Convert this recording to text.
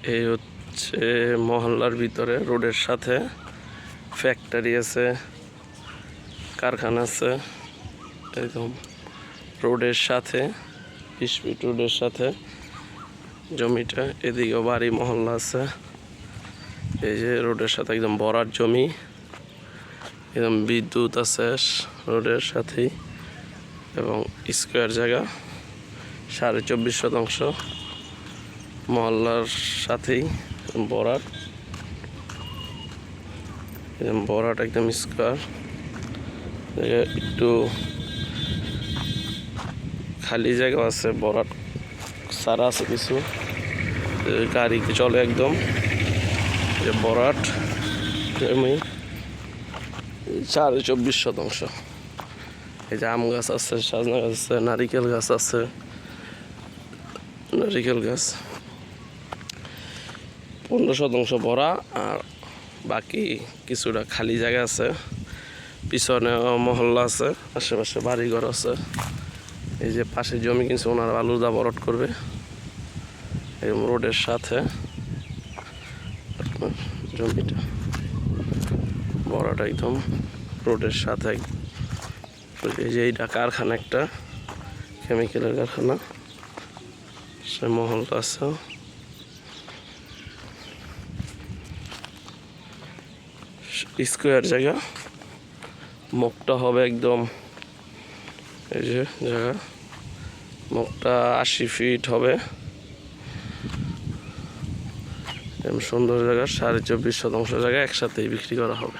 এই হচ্ছে মহল্লার ভিতরে রোডের সাথে ফ্যাক্টরি আছে, কারখানা আছে, একদম রোডের সাথে 20 ফিট রোডের সাথে জমিটা। এদিকেও বাড়ি মহল্লা আছে। এই যে রোডের সাথে একদম ভরাট জমি, একদম বিদ্যুৎ আছে রোডের সাথেই, এবং স্কোয়ার জায়গা 24.5 শতাংশ মহল্লার সাথেই ভরাট, ভরাট একদম স্কোয়ার। একটু খালি জায়গা আছে, ভরাট সারা আছে কিছু, গাড়ি চলে একদম। ভরাট জমি 24.5 শতাংশ। এই যে আম গাছ আছে, সজনা গাছ আছে, নারিকেল গাছ আছে, নারিকেল গাছ 15 শতাংশ ভরা, আর বাকি কিছুটা খালি জায়গা আছে। পিছনে মহল্লা আছে, আশেপাশে বাড়িঘর আছে। এই যে পাশে জমি কিনছে ওনারা আলুদা ভরাট করবে একদম রোডের সাথে। জমিটা ভরাট একদম রোডের সাথে। এই যে এইটা কারখানা, একটা কেমিক্যালের কারখানা, সে মহলটা আছে। স্কোয়ার জায়গা, মুখটা হবে একদম, এই যে জায়গা মুখটা 80 ফিট হবে, সুন্দর জায়গা। 24.5 শতাংশ জায়গা একসাথেই বিক্রি করা হবে।